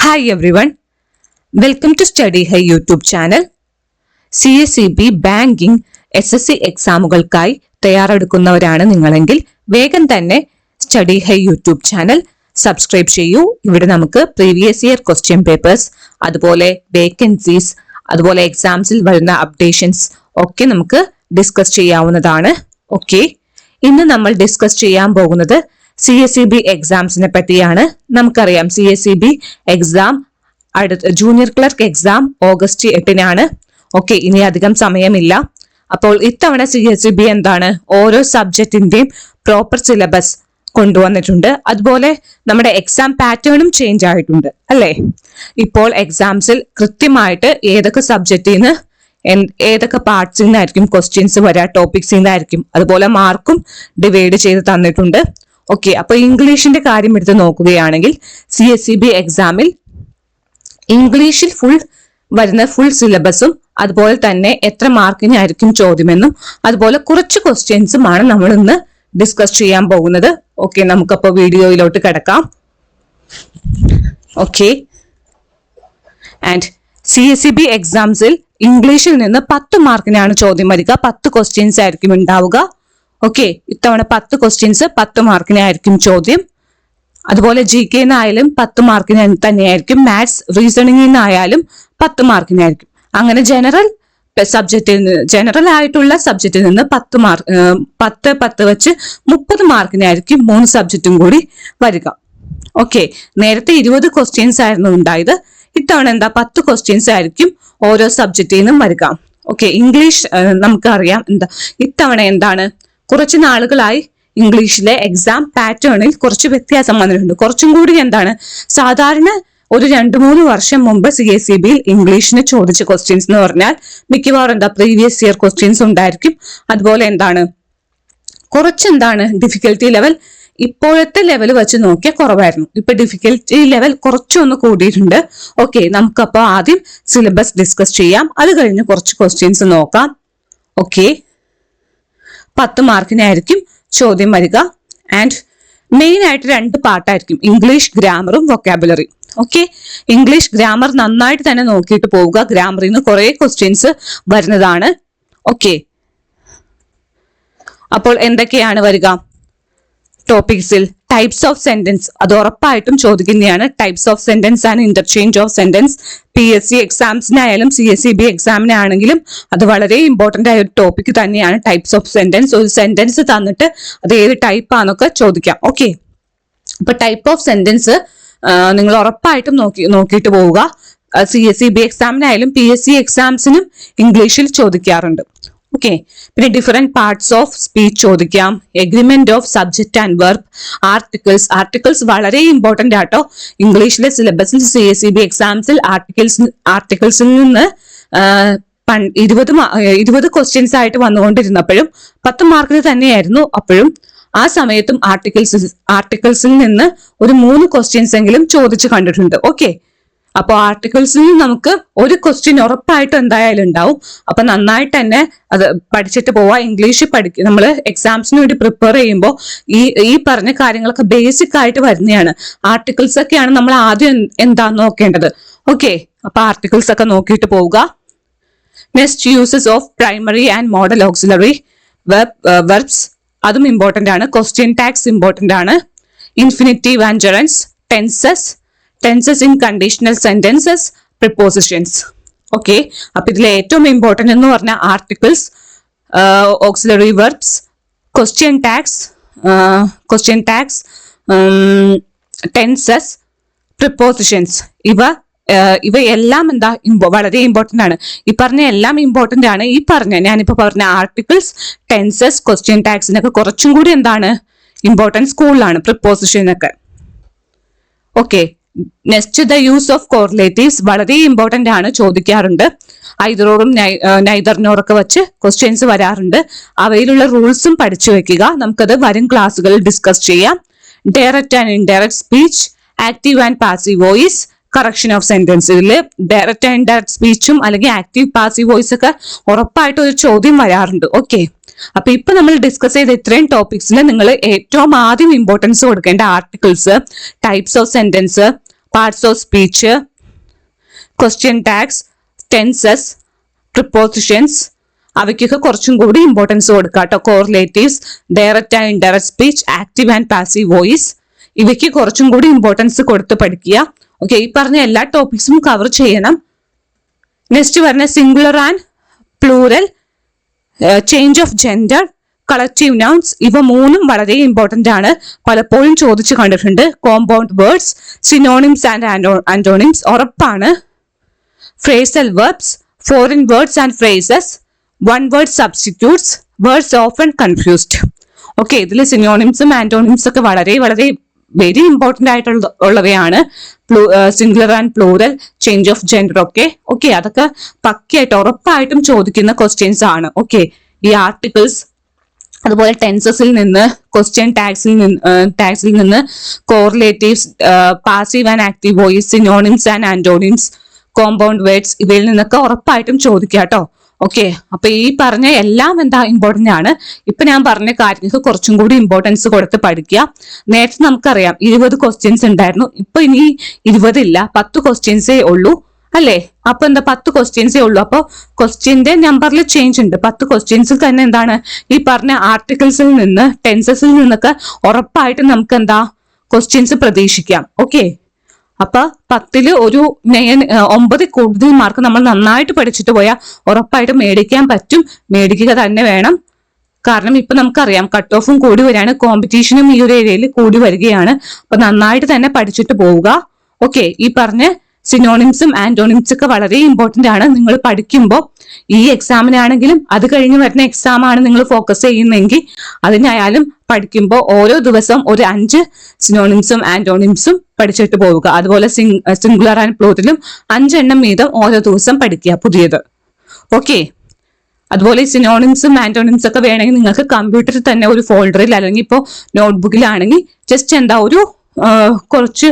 Hi everyone, welcome to Study High YouTube channel. CSEB banking SSC എക്സാമുകൾക്കായി തയ്യാറെടുക്കുന്നവരാണ് നിങ്ങളെങ്കിൽ വേഗം തന്നെ study high YouTube channel subscribe ചെയ്യൂ. ഇവിടെ നമുക്ക് previous year question papers, അതുപോലെ vacancies, അതുപോലെ എക്സാംസിൽ വരുന്ന അപ്ഡേഷൻസ് ഒക്കെ നമുക്ക് ഡിസ്കസ് ചെയ്യാവുന്നതാണ്. ഓക്കെ, ഇന്ന് നമ്മൾ ഡിസ്കസ് ചെയ്യാൻ പോകുന്നത് CSEB എക്സാംസിനെ പറ്റിയാണ്. നമുക്കറിയാം CSEB exam junior clerk exam August 8-നാണ്. ഓക്കെ, ഇനി അധികം സമയമില്ല. അപ്പോൾ ഇത്തവണ CSEB എന്താണ്, ഓരോ സബ്ജക്റ്റിന്റെയും പ്രോപ്പർ സിലബസ് കൊണ്ടുവന്നിട്ടുണ്ട്. അതുപോലെ നമ്മുടെ എക്സാം പാറ്റേണും ചേഞ്ച് ആയിട്ടുണ്ട് അല്ലേ. ഇപ്പോൾ എക്സാംസിൽ കൃത്യമായിട്ട് ഏതൊക്കെ സബ്ജക്റ്റിൽ നിന്ന് ഏതൊക്കെ പാർട്സിൽ നിന്നായിരിക്കും ക്വസ്റ്റ്യൻസ് വരിക, ടോപ്പിക്സിൽ നിന്നായിരിക്കും, അതുപോലെ മാർക്കും ഡിവൈഡ് ചെയ്ത് തന്നിട്ടുണ്ട്. ഓക്കെ, അപ്പൊ ഇംഗ്ലീഷിന്റെ കാര്യം എടുത്ത് നോക്കുകയാണെങ്കിൽ CSEB എക്സാമിൽ ഇംഗ്ലീഷിൽ വരുന്ന ഫുൾ സിലബസും അതുപോലെ തന്നെ എത്ര മാർക്കിനായിരിക്കും ചോദ്യമെന്നും അതുപോലെ കുറച്ച് ക്വസ്റ്റ്യൻസുമാണ് നമ്മൾ ഇന്ന് ഡിസ്കസ് ചെയ്യാൻ പോകുന്നത്. ഓക്കെ, നമുക്കപ്പോ വീഡിയോയിലോട്ട് കിടക്കാം. ഓക്കെ, ആൻഡ് CSEB എക്സാംസിൽ ഇംഗ്ലീഷിൽ നിന്ന് 10 മാർക്കിനാണ് ചോദ്യം വരിക. 10 ക്വസ്റ്റ്യൻസ് ആയിരിക്കും ഉണ്ടാവുക. ഓക്കെ, ഇത്തവണ 10 ക്വസ്റ്റ്യൻസ് 10 മാർക്കിനായിരിക്കും ചോദ്യം. അതുപോലെ GK നിന്നായാലും 10 മാർക്കിന് തന്നെയായിരിക്കും. മാത്സ് റീസണിംഗിൽ നിന്നായാലും 10 മാർക്കിനായിരിക്കും. അങ്ങനെ ജനറൽ ആയിട്ടുള്ള സബ്ജക്റ്റിൽ നിന്ന് 10 വെച്ച് 30 മാർക്കിനായിരിക്കും 3 സബ്ജക്റ്റും കൂടി വരിക. ഓക്കെ, നേരത്തെ 20 ക്വസ്റ്റ്യൻസ് ആയിരുന്നു ഉണ്ടായത്. ഇത്തവണ എന്താ 10 ക്വസ്റ്റ്യൻസ് ആയിരിക്കും ഓരോ സബ്ജക്റ്റിൽ നിന്നും വരിക. ഓക്കെ, ഇംഗ്ലീഷ് നമുക്കറിയാം ഇത്തവണ എന്താണ്, കുറച്ച് നാളുകളായി ഇംഗ്ലീഷിലെ എക്സാം പാറ്റേണിൽ കുറച്ച് വ്യത്യാസം വന്നിട്ടുണ്ട്. കുറച്ചും കൂടി എന്താണ്, സാധാരണ ഒരു 2-3 വർഷം മുമ്പ് CSEBയിൽ ഇംഗ്ലീഷിന് ചോദിച്ച ക്വസ്റ്റ്യൻസ് എന്ന് പറഞ്ഞാൽ മിക്കവാറും പ്രീവിയസ് ഇയർ ക്വസ്റ്റ്യൻസ് ഉണ്ടായിരിക്കും. അതുപോലെ കുറച്ച് ഡിഫിക്കൽറ്റി ലെവൽ ഇപ്പോഴത്തെ ലെവൽ വെച്ച് നോക്കിയാൽ കുറവായിരുന്നു. ഇപ്പൊ ഡിഫിക്കൽറ്റി ലെവൽ കുറച്ചൊന്ന് കൂടിയിട്ടുണ്ട്. ഓക്കെ, നമുക്കപ്പോൾ ആദ്യം സിലബസ് ഡിസ്കസ് ചെയ്യാം. അത് കഴിഞ്ഞ് കുറച്ച് ക്വസ്റ്റ്യൻസ് നോക്കാം. ഓക്കെ, 10 മാർക്കിനായിരിക്കും ചോദ്യം വരിക. ആൻഡ് മെയിൻ ആയിട്ട് 2 പാർട്ടായിരിക്കും, ഇംഗ്ലീഷ് ഗ്രാമറും വൊക്കാബുലറി. ഓക്കെ, ഇംഗ്ലീഷ് ഗ്രാമർ നന്നായിട്ട് തന്നെ നോക്കിയിട്ട് പോവുക. ഗ്രാമറിൽ നിന്ന് കുറെ ക്വസ്റ്റ്യൻസ് വരുന്നതാണ്. ഓക്കെ, അപ്പോൾ എന്തൊക്കെയാണ് വരിക ടോപ്പിക്സിൽ? ടൈപ്സ് ഓഫ് സെന്റൻസ്, അത് ഉറപ്പായിട്ടും ചോദിക്കുന്നതാണ്. Types of sentence and interchange of sentence PSC എക്സാംസിനായാലും CSEB എക്സാമിനാണെങ്കിലും അത് വളരെ ഇമ്പോർട്ടന്റ് ആയ ഒരു ടോപ്പിക് തന്നെയാണ്. ടൈപ്സ് ഓഫ് സെന്റൻസ്, ഒരു സെന്റൻസ് തന്നിട്ട് അത് ഏത് ടൈപ്പ് ആണെന്നൊക്കെ ചോദിക്കാം. ഓക്കെ, അപ്പൊ ടൈപ്പ് ഓഫ് സെന്റൻസ് നിങ്ങൾ ഉറപ്പായിട്ടും നോക്കിയിട്ട് പോവുക. CSEB എക്സാമിനായാലും PSC എക്സാംസിനും ഇംഗ്ലീഷിൽ ചോദിക്കാറുണ്ട്. ഓക്കെ, പിന്നെ ഡിഫറെന്റ് പാർട്സ് ഓഫ് സ്പീച്ച് ചോദിക്കാം. Agreement of subject and verb, articles വളരെ ഇമ്പോർട്ടന്റ് ആട്ടോ. ഇംഗ്ലീഷിലെ സിലബസിൽ CSEB എക്സാംസിൽ ആർട്ടിക്കിൾസിൽ നിന്ന് 20 ക്വസ്റ്റ്യൻസ് ആയിട്ട് വന്നുകൊണ്ടിരുന്നപ്പോഴും 10 മാർക്കിന് തന്നെയായിരുന്നു. അപ്പോഴും ആ സമയത്തും ആർട്ടിക്കിൾസിൽ നിന്ന് ഒരു 3 ക്വസ്റ്റ്യൻസ് എങ്കിലും ചോദിച്ചു കണ്ടിട്ടുണ്ട്. ഓക്കെ, അപ്പൊ ആർട്ടിക്കിൾസിൽ നമുക്ക് ഒരു ക്വസ്റ്റ്യൻ ഉറപ്പായിട്ടും എന്തായാലും ഉണ്ടാവും. അപ്പൊ നന്നായിട്ട് തന്നെ അത് പഠിച്ചിട്ട് പോവാ. ഇംഗ്ലീഷ് നമ്മൾ എക്സാംസിന് വേണ്ടി പ്രിപ്പയർ ചെയ്യുമ്പോൾ ഈ പറഞ്ഞ കാര്യങ്ങളൊക്കെ ബേസിക് ആയിട്ട് വരുന്നതാണ്. ആർട്ടിക്കിൾസ് ഒക്കെയാണ് നമ്മൾ ആദ്യം എന്താന്ന് നോക്കേണ്ടത്. ഓക്കെ, അപ്പൊ ആർട്ടിക്കിൾസ് ഒക്കെ നോക്കിയിട്ട് പോവുക. Next, uses of primary and modal auxiliary verbs, അതും ഇമ്പോർട്ടന്റ് ആണ്. ക്വസ്റ്റ്യൻ ടാഗ്സ് ഇമ്പോർട്ടന്റ് ആണ്. Infinitive and gerunds, tenses in conditional sentences, prepositions. Okay, അപ്പൊ ഇതിൽ ഏറ്റവും ഇമ്പോർട്ടന്റ് എന്ന് പറഞ്ഞാൽ articles, auxiliary verbs, question tags, tenses, prepositions, ഇവയെല്ലാം വളരെ ഇമ്പോർട്ടന്റ് ആണ്. ഈ പറഞ്ഞ എല്ലാം ഇമ്പോർട്ടന്റ് ആണ്. ഞാനിപ്പോ പറഞ്ഞ ആർട്ടിക്കിൾസ്, ടെൻസസ്, ക്വസ്റ്റ്യൻ ടാഗ്സിനൊക്കെ കുറച്ചും കൂടി ഇമ്പോർട്ടൻസ് കൂടുതലാണ്, പ്രിപ്പോസിഷനൊക്കെ. Okay, next, the use of correlatives വളരെ ഇമ്പോർട്ടന്റ് ആണ്, ചോദിക്കാറുണ്ട്. ഐദറോറും നൈദറിനോറൊക്കെ വെച്ച് ക്വസ്റ്റ്യൻസ് വരാറുണ്ട്. അവയിലുള്ള റൂൾസും പഠിച്ചു വെക്കുക. നമുക്കത് വരും ക്ലാസ്സുകളിൽ ഡിസ്കസ് ചെയ്യാം. Direct and indirect speech, active and passive voice, correction of sentence. ഇതില് ഡയറക്റ്റ് ആൻഡ് ഇൻഡയറക്റ്റ് സ്പീച്ചും അല്ലെങ്കിൽ ആക്റ്റീവ് പാസീവ് വോയിസ് ഒക്കെ ഉറപ്പായിട്ട് ഒരു ചോദ്യം വരാറുണ്ട്. ഓക്കെ, അപ്പൊ ഇപ്പൊ നമ്മൾ ഡിസ്കസ് ചെയ്ത ഇത്രയും ടോപ്പിക്സിൽ നിങ്ങൾ ഏറ്റവും ആദ്യം ഇമ്പോർട്ടൻസ് കൊടുക്കേണ്ട articles, types of sentence, parts of speech, question tags, tenses, prepositions, അവയ്ക്കൊക്കെ കുറച്ചും കൂടി ഇമ്പോർട്ടൻസ് കൊടുക്കുക കേട്ടോ. Correlatives, direct and indirect speech, active and passive voice, ഇവയ്ക്ക് കുറച്ചും കൂടി ഇമ്പോർട്ടൻസ് കൊടുത്ത് പഠിക്കുക. ഓക്കെ, ഈ പറഞ്ഞ എല്ലാ ടോപ്പിക്സും കവർ ചെയ്യണം. നെക്സ്റ്റ് പറഞ്ഞ singular and plural, change of gender, collective nouns, ഇവ മൂന്നും വളരെ ഇമ്പോർട്ടന്റ് ആണ്, പലപ്പോഴും ചോദിച്ചു കണ്ടിട്ടുണ്ട്. Compound words, synonyms and antonyms ഉറപ്പാണ്. Phrasal verbs, foreign words and phrases, one word substitutes, words often confused. Okay, ഇതിൽ സിനോണിംസും ആന്റോണിംസും ഒക്കെ വളരെ വളരെ വെരി ഇമ്പോർട്ടന്റ് ആയിട്ടുള്ളവയാണ്. Singular and plural, change of gender ഒക്കെ. ഓക്കെ, അതൊക്കെ പക്കയായിട്ട് ഉറപ്പായിട്ടും ചോദിക്കുന്ന ക്വസ്റ്റ്യൻസ് ആണ്. ഓക്കെ, ഈ ആർട്ടിക്കിൾസ്, അതുപോലെ ടെൻസസിൽ നിന്ന്, ക്വസ്റ്റ്യൻ ടാഗ്സിൽ നിന്ന്, correlatives, passive and active voice, synonyms and antonyms, compound words, ഇവയിൽ നിന്നൊക്കെ ഉറപ്പായിട്ടും ചോദിക്കുക കേട്ടോ. ഓക്കെ, അപ്പൊ ഈ പറഞ്ഞ എല്ലാം എന്താ ഇമ്പോർട്ടന്റ് ആണ്. ഇപ്പൊ ഞാൻ പറഞ്ഞ കാര്യങ്ങൾക്ക് കുറച്ചും കൂടി ഇമ്പോർട്ടൻസ് കൊടുത്ത് പഠിക്കുക. നേരത്തെ നമുക്കറിയാം 20 ക്വസ്റ്റ്യൻസ് ഉണ്ടായിരുന്നു, ഇപ്പൊ ഇനി 20 ഇല്ല, 10 ക്വസ്റ്റ്യൻസേ ഉള്ളൂ അല്ലേ? അപ്പൊ എന്താ 10 ക്വസ്റ്റ്യൻസേ ഉള്ളൂ. അപ്പൊ ക്വസ്റ്റ്യന്റെ നമ്പറിൽ ചേഞ്ച് ഉണ്ട്. 10 ക്വസ്റ്റ്യൻസിൽ തന്നെ എന്താണ് ഈ പറഞ്ഞ ആർട്ടിക്കിൾസിൽ നിന്ന്, ടെൻസസിൽ നിന്നൊക്കെ ഉറപ്പായിട്ട് നമുക്ക് എന്താ ക്വസ്റ്റ്യൻസ് പ്രതീക്ഷിക്കാം. ഓക്കെ, അപ്പൊ 10 ഒരു 9 കൂടുതൽ മാർക്ക് നമ്മൾ നന്നായിട്ട് പഠിച്ചിട്ട് പോയാൽ ഉറപ്പായിട്ടും മേടിക്കാൻ പറ്റും. മേടിക്കുക തന്നെ വേണം. കാരണം ഇപ്പൊ നമുക്കറിയാം കട്ട് ഓഫും കൂടി വരികയാണ്, കോമ്പറ്റീഷനും ഈ ഒരു ഏരിയയിൽ കൂടി വരികയാണ്. അപ്പൊ നന്നായിട്ട് തന്നെ പഠിച്ചിട്ട് പോവുക. ഓക്കെ, ഈ പറഞ്ഞ സിനോണിംസും ആന്റോണിംസും ഒക്കെ വളരെ ഇമ്പോർട്ടന്റ് ആണ്. നിങ്ങൾ പഠിക്കുമ്പോൾ ഈ എക്സാമിനാണെങ്കിലും അത് കഴിഞ്ഞ് വരുന്ന എക്സാം ആണ് നിങ്ങൾ ഫോക്കസ് ചെയ്യുന്നെങ്കിൽ അതിനായാലും പഠിക്കുമ്പോൾ ഓരോ ദിവസം ഒരു 5 സിനോണിംസും ആന്റോണിംസും പഠിച്ചിട്ട് പോവുക. അതുപോലെ സിംഗുലർ ആൻഡ് പ്ലൂറലും 5 എണ്ണം വീതം ഓരോ ദിവസം പഠിക്കുക പുതിയത്. ഓക്കെ, അതുപോലെ സിനോണിംസും ആന്റോണിംസും ഒക്കെ വേണമെങ്കിൽ നിങ്ങൾക്ക് കമ്പ്യൂട്ടറിൽ തന്നെ ഒരു ഫോൾഡറിൽ അല്ലെങ്കിൽ ഇപ്പോൾ നോട്ട്ബുക്കിലാണെങ്കിൽ ജസ്റ്റ് എന്താ കുറച്ച്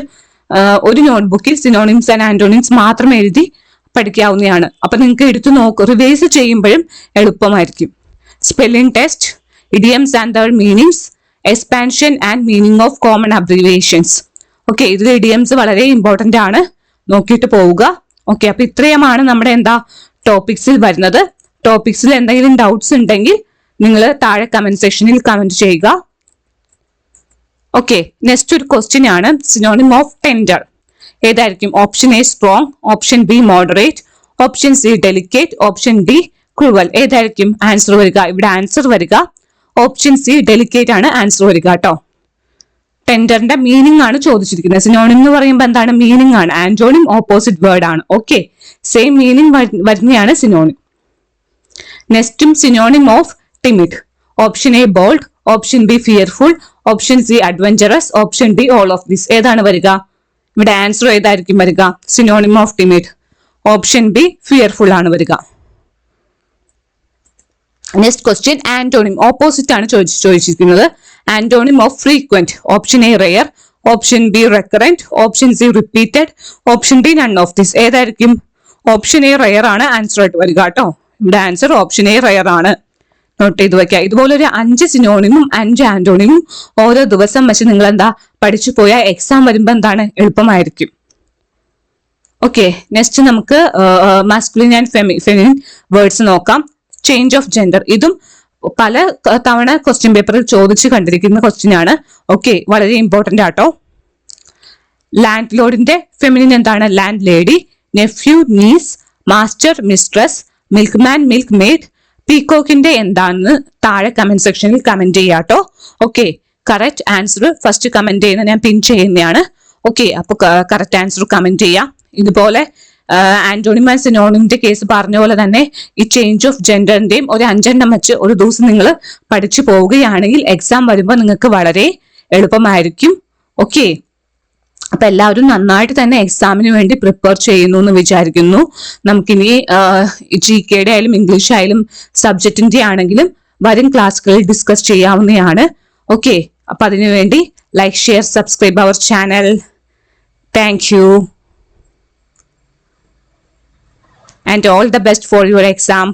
ഒരു നോട്ട്ബുക്കിൽ സിനോണിംസ് ആൻഡ് ആന്റോണിംസ് മാത്രം എഴുതി പഠിക്കാവുന്നതാണ്. അപ്പൊ നിങ്ങൾക്ക് എടുത്തു റിവൈസ് ചെയ്യുമ്പോഴും എളുപ്പമായിരിക്കും. Spelling test, idioms and there meanings, expansion and meaning of common abbreviations. Okay, ഇതിൽ ഇഡിയംസ് വളരെ ഇമ്പോർട്ടന്റ് ആണ്, നോക്കിയിട്ട് പോവുക. ഓക്കെ, അപ്പൊ ഇത്രയുമാണ് നമ്മുടെ ടോപ്പിക്സിൽ വരുന്നത്. ടോപ്പിക്സിൽ എന്തെങ്കിലും ഡൗട്ട്സ് ഉണ്ടെങ്കിൽ നിങ്ങൾ താഴെ കമന്റ് സെക്ഷനിൽ കമന്റ് ചെയ്യുക. ഓക്കെ, നെക്സ്റ്റ് ഒരു ക്വസ്റ്റ്യൻ ആണ് സിനോണിം ഓഫ് ടെൻഡർ. ഏതായിരിക്കും? Option A strong, option B moderate, option C delicate, option D cruel. ഏതായിരിക്കും ആൻസർ വരിക? ഇവിടെ ആൻസർ വരിക ഓപ്ഷൻ സി ഡെലിക്കേറ്റ് ആണ് ആൻസർ വരിക കേട്ടോ. ടെൻഡറിന്റെ മീനിങ് ആണ് ചോദിച്ചിരിക്കുന്നത്. സിനോണിം എന്ന് പറയുമ്പോൾ എന്താണ്? മീനിങ് ആണ്. ആന്റോണിം ഓപ്പോസിറ്റ് വേർഡ് ആണ്. ഓക്കെ, സെയിം മീനിങ് വരുന്നതാണ് സിനോണിം. നെക്സ്റ്റും synonym of timid. Option A bold, option B fearful, option C adventurous, option D all of this. ഏതാണ് വരിക? ഇവിടെ ആൻസർ ഏതായിരിക്കും വരിക? Synonym of timid option B fearful ആണ് വരിക. നെക്സ്റ്റ് ക്വസ്റ്റ്യൻ ആന്റോണിം ഓപ്പോസിറ്റ് ആണ് ചോദിച്ചിരിക്കുന്നത്. Antonym of frequent. Option A rare, option B recurrent, option C repeated, option D none of this. ഏതായിരിക്കും? ഓപ്ഷൻ എ റെയർ ആണ് answer ആയിട്ട് വരിക കേട്ടോ. ഇവിടെ ആൻസർ ഓപ്ഷൻ എ റെയർ ആണ്. നോട്ട് ചെയ്ത് വെക്കുക. ഇതുപോലെ ഒരു 5 സിനോണിമും 5 ആന്റോണിമും ഓരോ ദിവസം വെച്ച് നിങ്ങൾ എന്താ പഠിച്ചു പോയാൽ എക്സാം വരുമ്പോ എന്താണ് എളുപ്പമായിരിക്കും. ഓക്കെ, നെക്സ്റ്റ് നമുക്ക് മാസ്കുലിൻ ആൻഡ് ഫെമിനിൻ വേർഡ്സ് നോക്കാം. ചേഞ്ച് ഓഫ് ജെൻഡർ, ഇതും പല തവണ ക്വസ്റ്റ്യൻ പേപ്പറിൽ ചോദിച്ചു കണ്ടിരിക്കുന്ന ക്വസ്റ്റ്യൻ ആണ്. ഓക്കെ, വളരെ ഇമ്പോർട്ടന്റ് ആട്ടോ. ലാൻഡ് ലോഡിന്റെ ഫെമിനിൻ എന്താണ്? Land lady, nephew niece, master mistress, milk man milk maid. പീകോക്കിന്റെ എന്താണെന്ന് താഴെ കമന്റ് സെക്ഷനിൽ കമന്റ് ചെയ്യാട്ടോ. Okay, correct answer first comment ചെയ്യുന്ന ഞാൻ പിൻ ചെയ്യുന്നതാണ്. ഓക്കെ, അപ്പൊ കറക്റ്റ് ആൻസർ കമന്റ് ചെയ്യാം. ഇതുപോലെ ആന്റോണിം ആൻഡ് സിനോണിമിന്റെ കേസ് പറഞ്ഞ പോലെ തന്നെ ഈ ചേഞ്ച് ഓഫ് ജെൻഡറിന്റെയും ഒരു 5 എണ്ണം വെച്ച് ഒരു ദിവസം നിങ്ങൾ പഠിച്ചു പോവുകയാണെങ്കിൽ എക്സാം വരുമ്പോൾ നിങ്ങൾക്ക് വളരെ എളുപ്പമായിരിക്കും. ഓക്കെ, അപ്പൊ എല്ലാവരും നന്നായിട്ട് തന്നെ എക്സാമിന് വേണ്ടി പ്രിപ്പയർ ചെയ്യുന്നു എന്ന് വിചാരിക്കുന്നു. നമുക്കിനി GK ആയാലും ഇംഗ്ലീഷ് ആയാലും സബ്ജക്റ്റിന്റെ ആണെങ്കിലും വരും ക്ലാസ്സുകളിൽ ഡിസ്കസ് ചെയ്യാവുന്നതാണ്. ഓക്കെ, അപ്പൊ അതിനുവേണ്ടി like, share, subscribe our channel. Thank you and all the best for your exam.